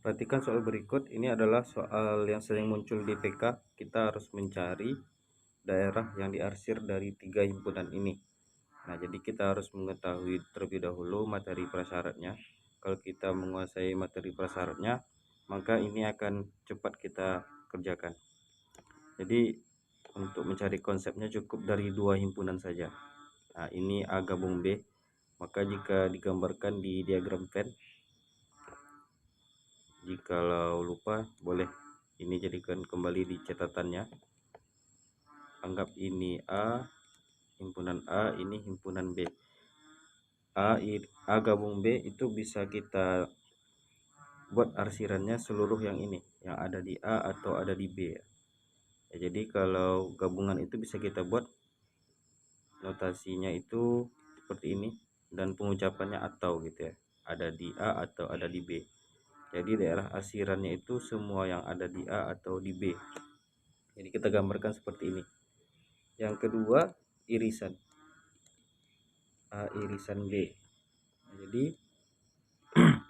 Perhatikan soal berikut, ini adalah soal yang sering muncul di PK. Kita harus mencari daerah yang diarsir dari 3 himpunan ini. Nah, jadi kita harus mengetahui terlebih dahulu materi prasyaratnya. Kalau kita menguasai materi prasyaratnya, maka ini akan cepat kita kerjakan. Jadi untuk mencari konsepnya cukup dari 2 himpunan saja. Nah, ini A gabung B. Maka jika digambarkan di diagram Venn, jikalau lupa boleh ini jadikan kembali di catatannya. Anggap ini A, himpunan A, ini himpunan B. A gabung B itu bisa kita buat arsirannya seluruh yang ini, yang ada di A atau ada di B ya. Jadi kalau gabungan itu bisa kita buat notasinya itu seperti ini dan pengucapannya atau gitu ya, ada di A atau ada di B. Jadi daerah arsirannya itu semua yang ada di A atau di B. Jadi kita gambarkan seperti ini. Yang kedua, irisan A irisan B. Nah, jadi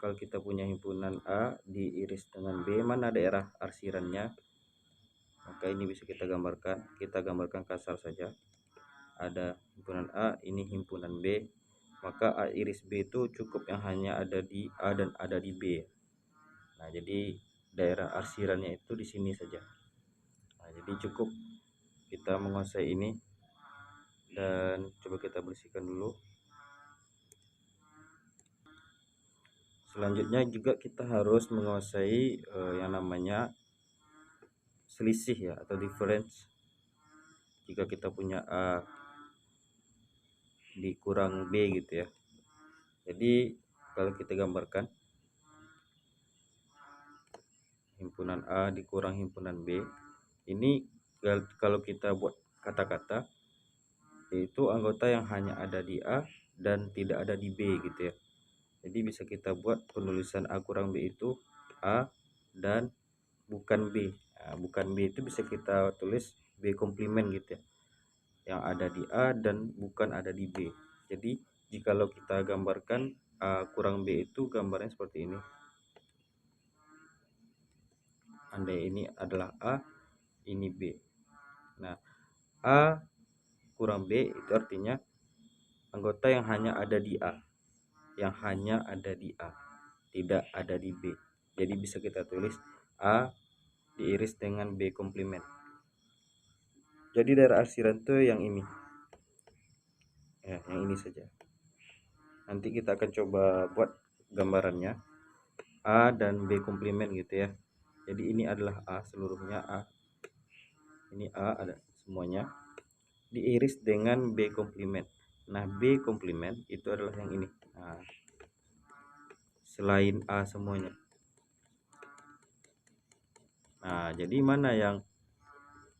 kalau kita punya himpunan A diiris dengan B, mana daerah arsirannya, maka ini bisa kita gambarkan kasar saja. Ada himpunan A, ini himpunan B, maka A iris B itu cukup yang hanya ada di A dan ada di B. Nah, jadi daerah arsirannya itu di sini saja. Nah, jadi cukup kita menguasai ini, dan coba kita bersihkan dulu. Selanjutnya juga kita harus menguasai yang namanya selisih ya, atau difference. Jika kita punya A dikurang B gitu ya. Jadi kalau kita gambarkan himpunan A dikurang himpunan B, ini kalau kita buat kata-kata, yaitu anggota yang hanya ada di A dan tidak ada di B gitu ya. Jadi bisa kita buat penulisan A kurang B itu A dan bukan B. Nah, bukan B itu bisa kita tulis B komplement gitu ya, yang ada di A dan bukan ada di B. Jadi jikalau kita gambarkan A kurang B itu gambarnya seperti ini. Andai ini adalah A, ini B. Nah, A kurang B itu artinya anggota yang hanya ada di A, yang hanya ada di A, tidak ada di B. Jadi bisa kita tulis A diiris dengan B komplement. Jadi daerah arsiran itu yang ini ya, yang ini saja. Nanti kita akan coba buat gambarannya A dan B komplement gitu ya. Jadi ini adalah A, seluruhnya A, ini A ada semuanya, diiris dengan B komplement. Nah, B komplement itu adalah yang ini. Nah, selain A semuanya. Nah, jadi mana yang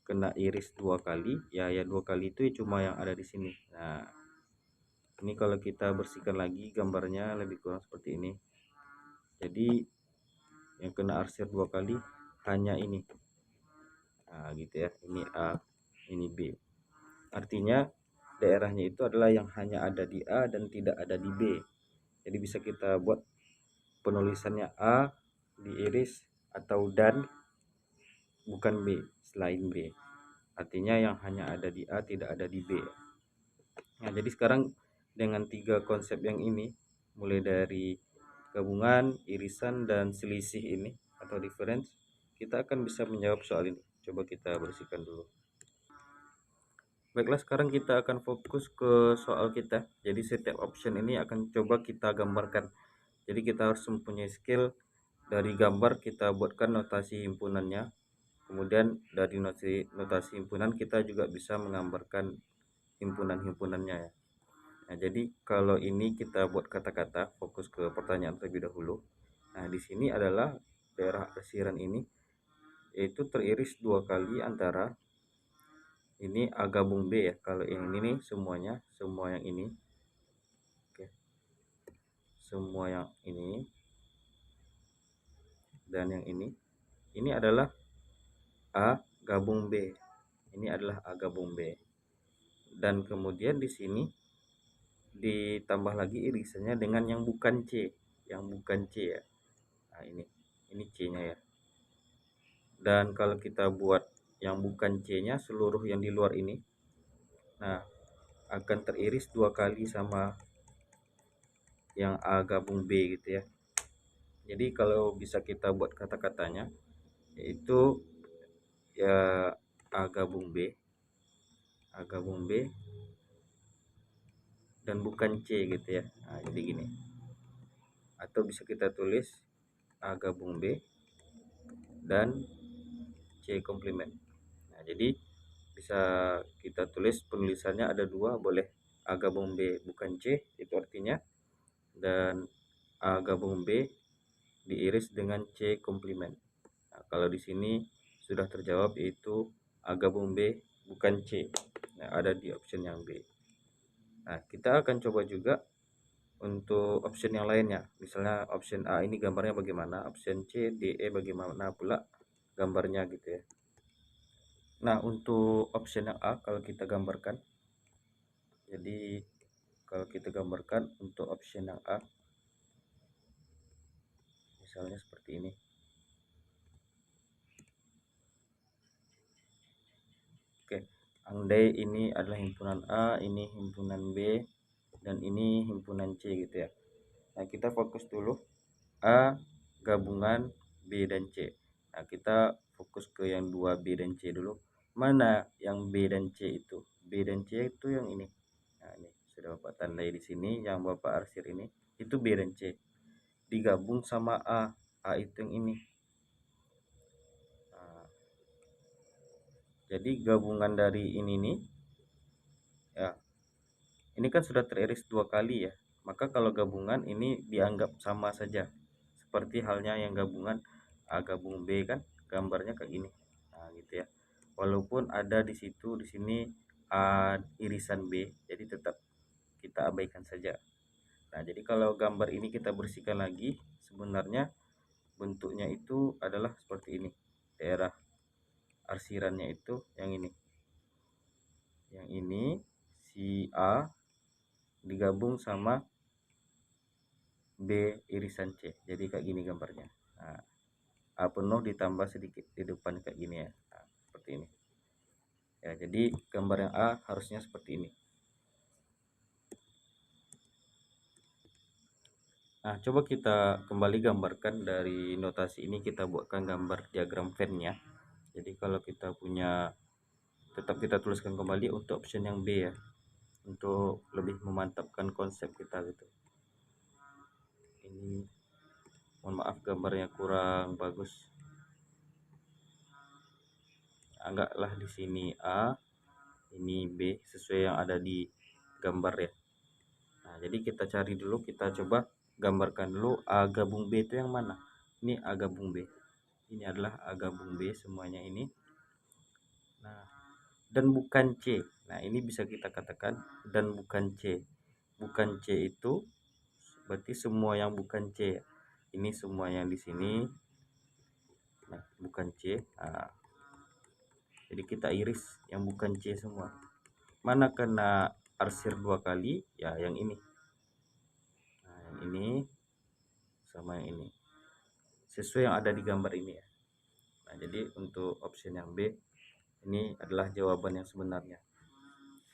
kena iris 2 kali ya, 2 kali itu cuma yang ada di sini. Nah, ini kalau kita bersihkan lagi gambarnya lebih kurang seperti ini. Jadi yang kena arsir 2 kali hanya ini. Nah, gitu ya, ini A, ini B. Artinya daerahnya itu adalah yang hanya ada di A dan tidak ada di B. Jadi bisa kita buat penulisannya A diiris atau dan bukan B, selain B. Artinya yang hanya ada di A tidak ada di B. Nah, jadi sekarang dengan 3 konsep yang ini, mulai dari gabungan, irisan, dan selisih ini atau difference, kita akan bisa menjawab soal ini. Coba kita bersihkan dulu. Baiklah, sekarang kita akan fokus ke soal kita. Jadi setiap option ini akan coba kita gambarkan. Jadi kita harus mempunyai skill dari gambar kita buatkan notasi himpunannya. Kemudian dari notasi himpunan kita juga bisa menggambarkan himpunan-himpunannya ya. Nah, jadi kalau ini kita buat kata-kata, fokus ke pertanyaan terlebih dahulu. Nah, di sini adalah daerah arsiran ini yaitu teriris 2 kali antara ini A gabung B ya. Kalau yang ini nih semuanya, semua yang ini. Oke. Semua yang ini dan yang ini adalah A gabung B. Ini adalah A gabung B. Dan kemudian di sini ditambah lagi irisannya dengan yang bukan C, yang bukan C ya. Nah, ini C nya ya. Dan kalau kita buat yang bukan C nya, seluruh yang di luar ini, nah akan teriris 2 kali sama yang A gabung B gitu ya. Jadi kalau bisa kita buat kata-katanya, yaitu ya A gabung B, A gabung B dan bukan C gitu ya. Nah, jadi gini. Atau bisa kita tulis A gabung B dan C komplement. Nah, jadi bisa kita tulis penulisannya ada dua, boleh A gabung B bukan C, itu artinya, dan A gabung B diiris dengan C komplement. Nah, kalau di sini sudah terjawab, yaitu A gabung B bukan C. Nah, ada di option yang B. Nah, kita akan coba juga untuk option yang lainnya. Misalnya option A ini gambarnya bagaimana, option C, D, E bagaimana pula gambarnya gitu ya. Nah, untuk option yang A kalau kita gambarkan, jadi kalau kita gambarkan untuk option yang A, misalnya seperti ini. Oke, andai ini adalah himpunan A, ini himpunan B, dan ini himpunan C gitu ya. Nah, kita fokus dulu A gabungan B dan C. Nah, kita fokus ke yang 2 B dan C dulu. Mana yang B dan C itu? B dan C itu yang ini. Nah, ini sudah Bapak tandai di sini, yang Bapak arsir ini itu B dan C. Digabung sama A. A itu yang ini. Nah, jadi gabungan dari ini nih ya. Ini kan sudah teriris 2 kali ya. Maka kalau gabungan ini dianggap sama saja. Seperti halnya yang gabungan A gabung B kan gambarnya kayak gini. Nah, gitu ya. Walaupun ada di situ di sini A irisan B, jadi tetap kita abaikan saja. Nah, jadi kalau gambar ini kita bersihkan lagi, sebenarnya bentuknya itu adalah seperti ini. Daerah arsirannya itu yang ini. Yang ini si A digabung sama B irisan C, jadi kayak gini gambarnya. Nah, A penuh ditambah sedikit di depan kayak gini ya. Nah, seperti ini ya. Jadi gambar yang A harusnya seperti ini. Nah, coba kita kembali gambarkan dari notasi ini, kita buatkan gambar diagram Venn-nya. Jadi kalau kita punya, tetap kita tuliskan kembali untuk option yang B ya, untuk lebih memantapkan konsep kita gitu. Ini mohon maaf gambarnya kurang bagus. Anggaplah di sini A, ini B sesuai yang ada di gambar ya. Nah, jadi kita cari dulu, kita coba gambarkan dulu A gabung B itu yang mana. Ini A gabung B. Ini adalah A gabung B semuanya ini. Nah, dan bukan C. Nah, ini bisa kita katakan dan bukan C. Bukan C itu berarti semua yang bukan C. Ini semua yang di sini. Nah, bukan C. Nah, jadi kita iris yang bukan C semua. Mana kena arsir 2 kali? Ya, yang ini. Nah, yang ini sama yang ini. Sesuai yang ada di gambar ini ya. Nah, jadi untuk option yang B ini adalah jawaban yang sebenarnya.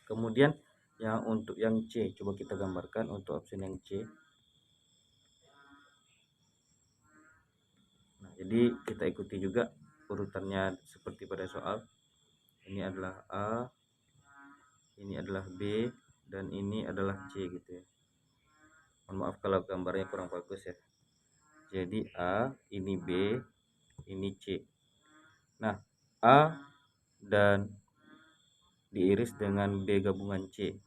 Kemudian yang untuk yang C, coba kita gambarkan untuk option yang C. Nah, jadi kita ikuti juga urutannya seperti pada soal. Ini adalah A, ini adalah B, dan ini adalah C gitu ya. Mohon maaf kalau gambarnya kurang bagus ya. Jadi A, ini B, ini C. Nah, A dan diiris dengan B gabungan C.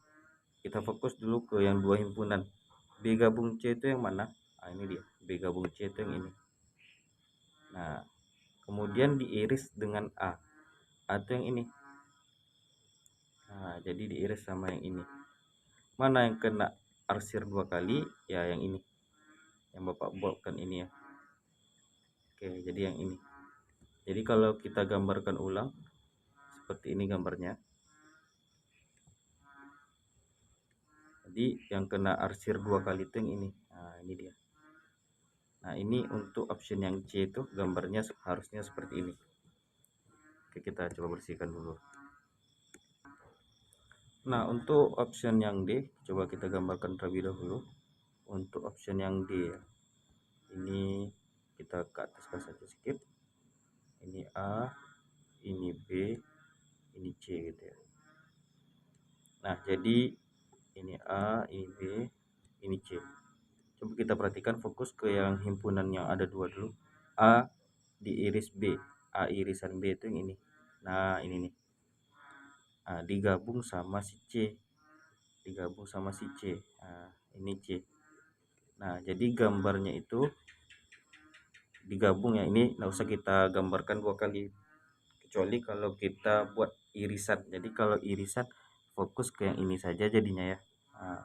Kita fokus dulu ke yang 2 himpunan. B gabung C itu yang mana? Nah, ini dia. B gabung C itu yang ini. Nah, kemudian diiris dengan A. A itu yang ini. Nah, jadi diiris sama yang ini. Mana yang kena arsir 2 kali? Ya, yang ini. Yang Bapak buatkan ini ya. Oke, jadi yang ini. Jadi kalau kita gambarkan ulang seperti ini gambarnya. Jadi yang kena arsir 2 kali itu yang ini. Nah, ini dia. Nah, ini untuk option yang C itu gambarnya harusnya seperti ini. Oke, kita coba bersihkan dulu. Nah, untuk option yang D coba kita gambarkan terlebih dahulu. Untuk option yang D ya, ini kita ke ataskan saja sedikit. Ini A, ini B, ini C gitu ya. Nah, jadi ini A, ini B, ini C. Coba kita perhatikan, fokus ke yang himpunan yang ada dua dulu. A diiris B, A irisan B itu yang ini. Nah, ini nih. Nah, digabung sama si C, digabung sama si C. Nah, ini C. Nah, jadi gambarnya itu digabung ya, ini nggak usah kita gambarkan dua kali, kecuali kalau kita buat irisan. Jadi kalau irisan fokus ke yang ini saja jadinya ya. Nah,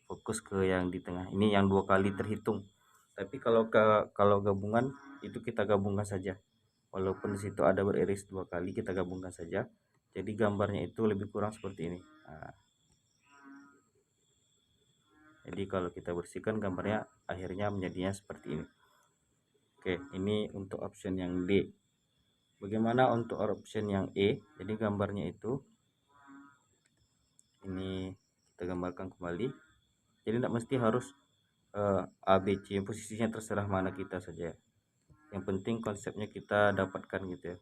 fokus ke yang di tengah ini yang dua kali terhitung. Tapi kalau gabungan itu kita gabungkan saja, walaupun di situ ada beriris dua kali, kita gabungkan saja. Jadi gambarnya itu lebih kurang seperti ini. Nah, jadi kalau kita bersihkan gambarnya akhirnya menjadinya seperti ini. Oke, ini untuk option yang D. Bagaimana untuk option yang E? Jadi gambarnya itu ini kita gambarkan kembali. Jadi tidak mesti harus A, B, C, posisinya terserah mana kita saja. Yang penting konsepnya kita dapatkan gitu ya.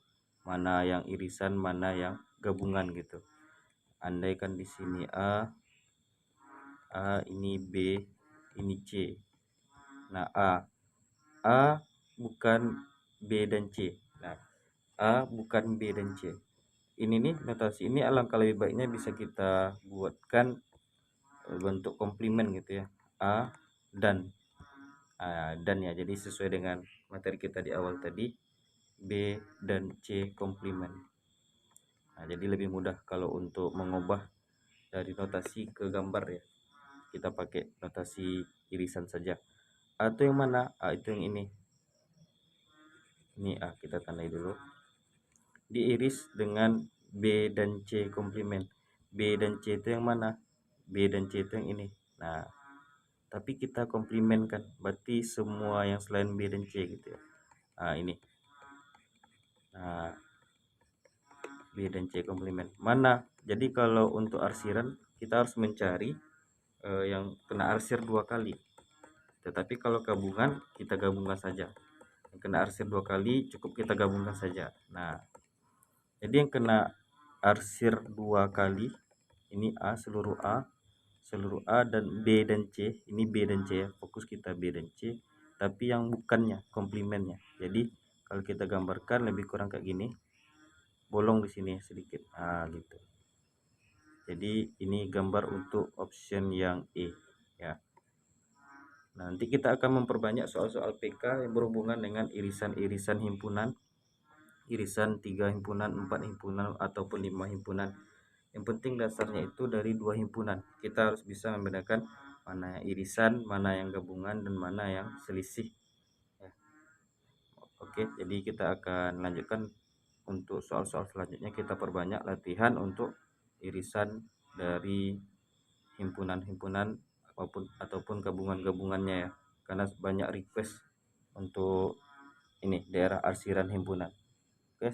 Mana yang irisan, mana yang gabungan gitu. Andaikan di sini A, ini B, ini C. Nah, A bukan B dan C. Nah, A bukan B dan C. Ini nih notasi ini alangkah lebih baiknya bisa kita buatkan bentuk komplement gitu ya. A dan ya, jadi sesuai dengan materi kita di awal tadi, B dan C komplement. Nah, jadi lebih mudah kalau untuk mengubah dari notasi ke gambar ya, kita pakai notasi irisan saja. A itu yang mana? A itu yang ini A, kita tandai dulu, diiris dengan B dan C komplement. B dan C itu yang mana? B dan C itu yang ini. Nah, tapi kita komplement kan, berarti semua yang selain B dan C gitu ya. Nah, ini. Nah, B dan C komplement mana? Jadi kalau untuk arsiran kita harus mencari yang kena arsir dua kali. Tetapi kalau gabungan kita gabungkan saja. Yang kena arsir dua kali cukup kita gabungkan saja. Nah, jadi yang kena arsir dua kali ini seluruh A dan B dan C. Ini B dan C ya, fokus kita B dan C. Tapi yang bukannya komplementnya. Jadi kalau kita gambarkan lebih kurang kayak gini, bolong di sini sedikit. Nah, gitu. Jadi ini gambar untuk option yang E ya. Nanti kita akan memperbanyak soal-soal PK yang berhubungan dengan irisan-irisan himpunan, irisan 3 himpunan, 4 himpunan ataupun 5 himpunan. Yang penting dasarnya itu dari 2 himpunan. Kita harus bisa membedakan mana yang irisan, mana yang gabungan, dan mana yang selisih ya. Oke, jadi kita akan lanjutkan untuk soal-soal selanjutnya. Kita perbanyak latihan untuk irisan dari himpunan-himpunan ataupun gabungan-gabungannya ya, karena banyak request untuk ini daerah arsiran himpunan. Oke,